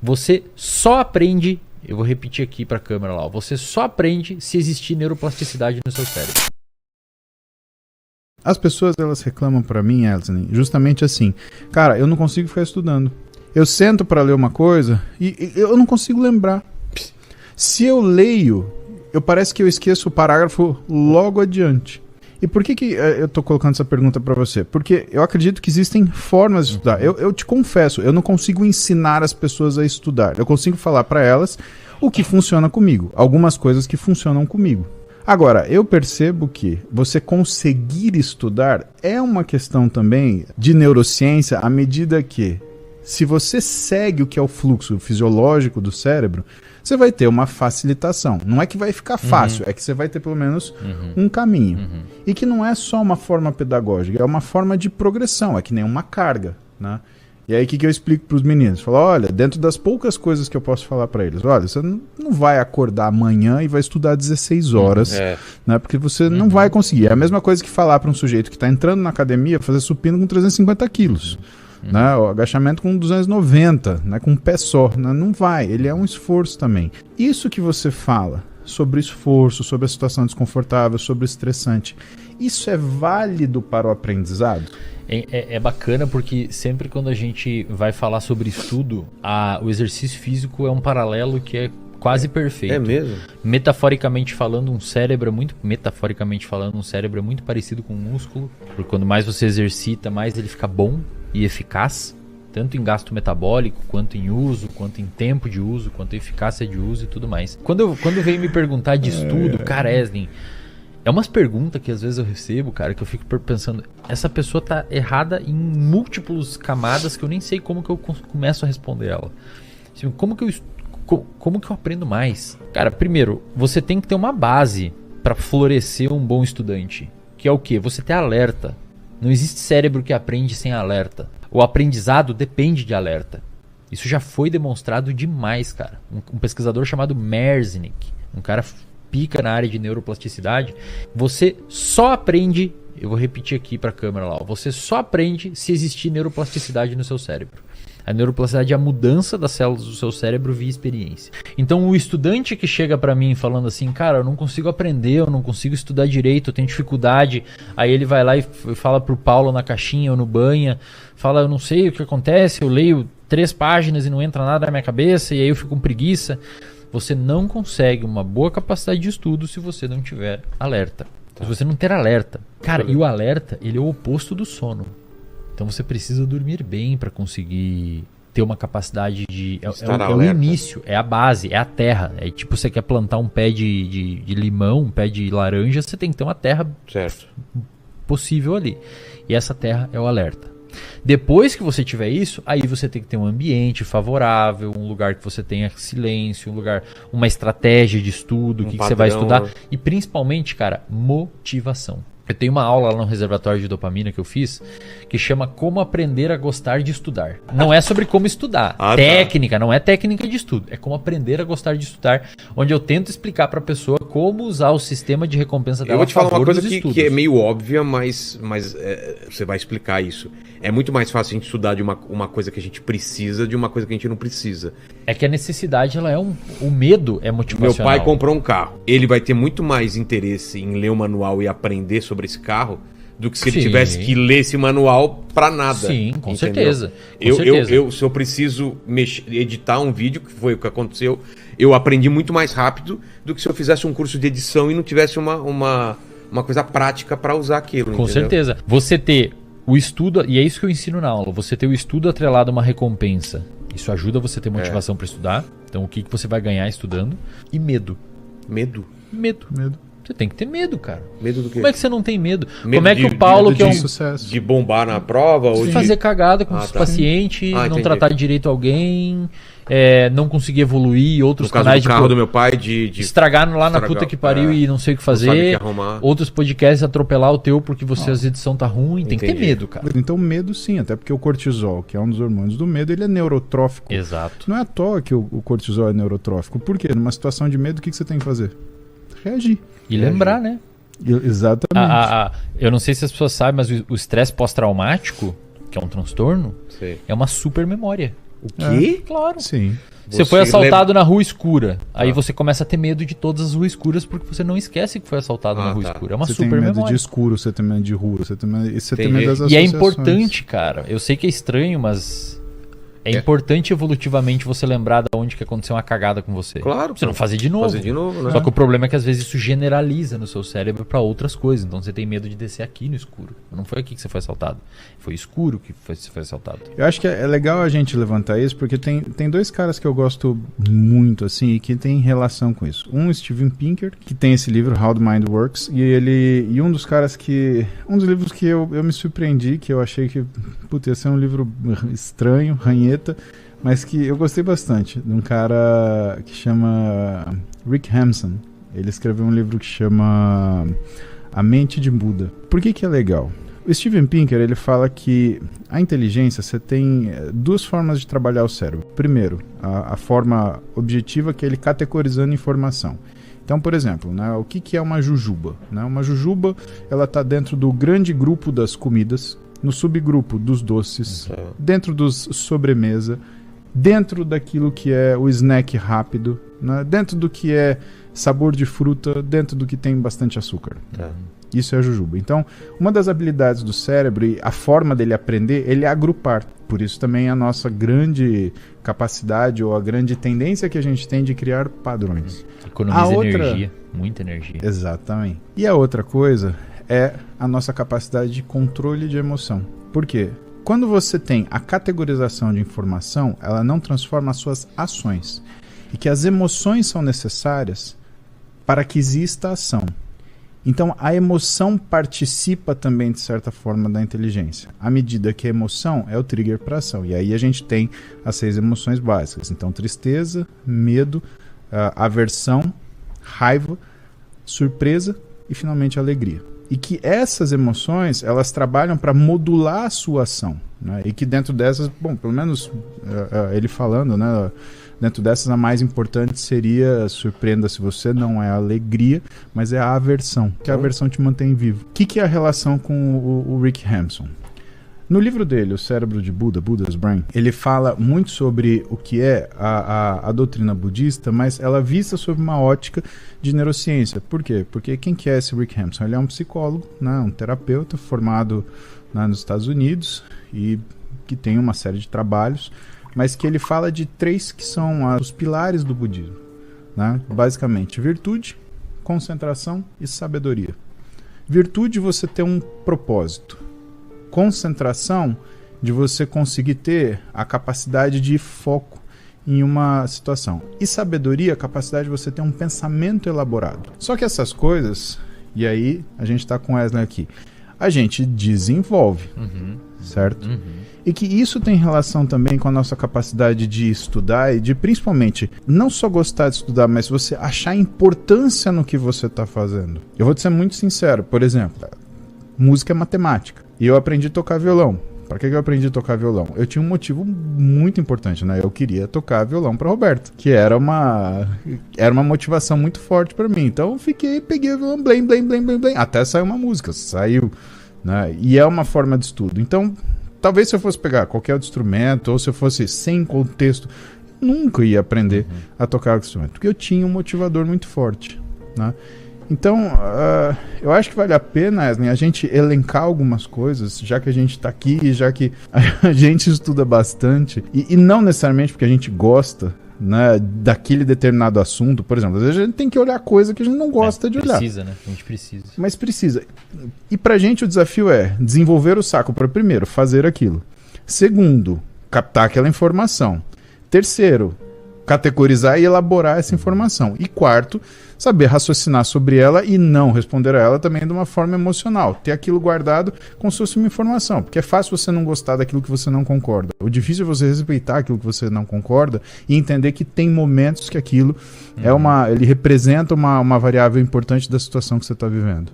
Você só aprende, eu vou repetir aqui pra câmera lá, você só aprende se existir neuroplasticidade no seu cérebro. As pessoas, elas reclamam pra mim, Elson, justamente assim, cara, eu não consigo ficar estudando. Eu sento pra ler uma coisa e eu não consigo lembrar. Se eu leio, parece que eu esqueço o parágrafo logo adiante. E por que eu tô colocando essa pergunta pra você? Porque eu acredito que existem formas de estudar. Eu te confesso, eu não consigo ensinar as pessoas a estudar. Eu consigo falar pra elas o que funciona comigo. Algumas coisas que funcionam comigo. Agora, eu percebo que você conseguir estudar é uma questão também de neurociência à medida que, se você segue o que é o fluxo fisiológico do cérebro, você vai ter uma facilitação. Não é que vai ficar fácil, é que você vai ter pelo menos um caminho. E que não é só uma forma pedagógica, é uma forma de progressão, é que nem uma carga, né? E aí o que eu explico para os meninos? Falo, olha, dentro das poucas coisas que eu posso falar para eles, olha, você não vai acordar amanhã e vai estudar 16 horas, né? Porque você não vai conseguir. É a mesma coisa que falar para um sujeito que está entrando na academia fazer supino com 350 quilos. Né? O agachamento com 290, né? Com um pé só, né? Não vai, ele é um esforço também. Isso que você fala sobre esforço, sobre a situação desconfortável, sobre o estressante, isso é válido para o aprendizado? É bacana porque sempre quando a gente vai falar sobre estudo, o exercício físico é um paralelo que é quase perfeito. É mesmo? Metaforicamente falando, um cérebro é muito parecido com um músculo, porque quando mais você exercita, mais ele fica bom e eficaz, tanto em gasto metabólico, quanto em uso, quanto em tempo de uso, quanto em eficácia de uso e tudo mais. Quando vem me perguntar de estudo, cara, Eslin, é umas perguntas que às vezes eu recebo, cara, que eu fico pensando, essa pessoa tá errada em múltiplas camadas que eu nem sei como que eu começo a responder ela. Assim, como que eu aprendo mais? Cara, primeiro, você tem que ter uma base para florescer um bom estudante, que é o quê? Você ter alerta. Não existe cérebro que aprende sem alerta. O aprendizado depende de alerta. Isso já foi demonstrado demais, cara. Um pesquisador chamado Merznick, um cara pica na área de neuroplasticidade, você só aprende, eu vou repetir aqui para a câmera lá, você só aprende se existir neuroplasticidade no seu cérebro. A neuroplasticidade é a mudança das células do seu cérebro via experiência. Então o estudante que chega para mim falando assim, cara, eu não consigo aprender, eu não consigo estudar direito, eu tenho dificuldade, aí ele vai lá e fala pro Paulo na caixinha ou no banha, fala, eu não sei o que acontece, eu leio 3 páginas e não entra nada na minha cabeça, e aí eu fico com preguiça. Você não consegue uma boa capacidade de estudo se você não tiver alerta. Se você não ter alerta. Cara, e o alerta, ele é o oposto do sono. Então você precisa dormir bem para conseguir ter uma capacidade de... É o início, é a base, é a terra. É tipo, você quer plantar um pé de limão, um pé de laranja, você tem que ter uma terra possível ali. E essa terra é o alerta. Depois que você tiver isso, aí você tem que ter um ambiente favorável, um lugar que você tenha silêncio, uma estratégia de estudo, o que você vai estudar. E principalmente, cara, motivação. Eu tenho uma aula lá no reservatório de dopamina que eu fiz, que chama Como Aprender a Gostar de Estudar. Não é sobre como estudar. Técnica, não é técnica de estudo. É como aprender a gostar de estudar, onde eu tento explicar para a pessoa como usar o sistema de recompensa dela. Eu vou te falar uma coisa que é meio óbvia, mas você vai explicar isso. É muito mais fácil a gente estudar de uma coisa que a gente precisa de uma coisa que a gente não precisa. É que a necessidade, ela é o medo é motivacional. Meu pai comprou um carro. Ele vai ter muito mais interesse em ler o manual e aprender sobre esse carro do que se ele tivesse que ler esse manual pra nada. Sim, com certeza. Se eu preciso editar um vídeo, que foi o que aconteceu, eu aprendi muito mais rápido do que se eu fizesse um curso de edição e não tivesse uma coisa prática para usar aquilo. Com certeza. Você ter o estudo, e é isso que eu ensino na aula, você ter o estudo atrelado a uma recompensa. Isso ajuda você a ter motivação para estudar. Então o que você vai ganhar estudando? E medo. Medo. Você tem que ter medo, cara. Medo do quê? Como é que você não tem medo? Medo como é que o Paulo, que é um sucesso, de bombar na prova ou de fazer cagada com os pacientes, não tratar direito alguém, não conseguir evoluir, outros canais do carro do meu pai de estragar lá na puta que pariu e não sei o que fazer, outros podcasts atropelar o teu porque a edição tá ruim. Tem que ter medo, cara. Então medo sim, até porque o cortisol, que é um dos hormônios do medo, ele é neurotrófico. Exato. Não é à toa que o cortisol é neurotrófico. Por quê? Numa situação de medo, o que você tem que fazer? Reagir. E lembrar, né? Exatamente. Eu não sei se as pessoas sabem, mas o estresse pós-traumático, que é um transtorno, é uma super memória. O quê? Claro. Sim. Você foi assaltado na rua escura. Aí você começa a ter medo de todas as ruas escuras porque você não esquece que foi assaltado na rua escura. É uma você super tem medo memória. de escuro, você tem medo de rua, você tem medo das E associações. é importante, cara. Eu sei que é estranho, mas é importante evolutivamente você lembrar de onde que aconteceu uma cagada com você. Claro. Você não fazer de novo. Fazer de novo, né? Só que o problema é que às vezes isso generaliza no seu cérebro pra outras coisas. Então você tem medo de descer aqui no escuro. Não foi aqui que você foi assaltado. Foi escuro que você foi assaltado. Eu acho que é legal a gente levantar isso, porque tem dois caras que eu gosto muito, assim, e que tem relação com isso. Um, Steven Pinker, que tem esse livro, How the Mind Works, e um dos caras que... Um dos livros que eu me surpreendi, que eu achei que, putz, ia ser um livro estranho, ranheta, mas que eu gostei bastante, de um cara que chama Rick Hampson. Ele escreveu um livro que chama A Mente de Buda. Por que é legal? O Steven Pinker, ele fala que a inteligência, você tem duas formas de trabalhar o cérebro. Primeiro, a forma objetiva, que é ele categorizando informação. Então, por exemplo, né, o que é uma jujuba? Né? Uma jujuba, ela está dentro do grande grupo das comidas, no subgrupo dos doces, dentro dos sobremesa, dentro daquilo que é o snack rápido, né? Dentro do que é sabor de fruta, dentro do que tem bastante açúcar. Isso é a jujuba. Então, uma das habilidades do cérebro e a forma dele aprender, ele é agrupar. Por isso também a nossa grande capacidade ou a grande tendência que a gente tem de criar padrões. Economiza energia, muita energia. Exatamente. E a outra coisa é a nossa capacidade de controle de emoção. Por quê? Quando você tem a categorização de informação, ela não transforma as suas ações. E que as emoções são necessárias para que exista ação. Então, a emoção participa também, de certa forma, da inteligência. À medida que a emoção é o trigger para ação. E aí a gente tem as 6 emoções básicas. Então, tristeza, medo, aversão, raiva, surpresa e, finalmente, alegria. E que essas emoções, elas trabalham para modular a sua ação. Né? E que dentro dessas, bom, pelo menos ele falando, né? Dentro dessas, a mais importante seria, surpreenda se você, não é a alegria, mas é a aversão, que a aversão te mantém vivo. O que é a relação com o Rick Hampson? No livro dele, O Cérebro de Buda, Buddha's Brain, ele fala muito sobre o que é a doutrina budista, mas ela vista sob uma ótica de neurociência. Por quê? Porque quem que é esse Rick Hampson? Ele é um psicólogo, né, um terapeuta formado nos Estados Unidos e que tem uma série de trabalhos, mas que ele fala de 3 que são os pilares do budismo. Né? Basicamente, virtude, concentração e sabedoria. Virtude, você ter um propósito. Concentração, de você conseguir ter a capacidade de foco em uma situação. E sabedoria, a capacidade de você ter um pensamento elaborado. Só que essas coisas, e aí a gente está com o Wesley aqui, a gente desenvolve, certo? E que isso tem relação também com a nossa capacidade de estudar e de, principalmente, não só gostar de estudar, mas você achar importância no que você está fazendo. Eu vou te ser muito sincero, por exemplo, música é matemática. E eu aprendi a tocar violão. Para que eu aprendi a tocar violão? Eu tinha um motivo muito importante, né? Eu queria tocar violão para Roberto, que era uma motivação muito forte para mim. Então eu peguei o violão, blém, blém, blém, blém, blém, até saiu uma música, saiu, né? E é uma forma de estudo. Então, talvez se eu fosse pegar qualquer outro instrumento, ou se eu fosse sem contexto, nunca ia aprender a tocar o instrumento, porque eu tinha um motivador muito forte, né? Então, eu acho que vale a pena, Wesley, a gente elencar algumas coisas, já que a gente está aqui e já que a gente estuda bastante, e não necessariamente porque a gente gosta, né, daquele determinado assunto. Por exemplo, às vezes a gente tem que olhar coisa que a gente não gosta de olhar. Precisa, né? A gente precisa. Mas precisa. E pra gente o desafio é desenvolver o saco para, primeiro, fazer aquilo. Segundo, captar aquela informação. Terceiro, categorizar e elaborar essa informação. E quarto, saber raciocinar sobre ela e não responder a ela também de uma forma emocional. Ter aquilo guardado como se fosse uma informação. Porque é fácil você não gostar daquilo que você não concorda. O difícil é você respeitar aquilo que você não concorda e entender que tem momentos que aquilo ele representa uma variável importante da situação que você está vivendo.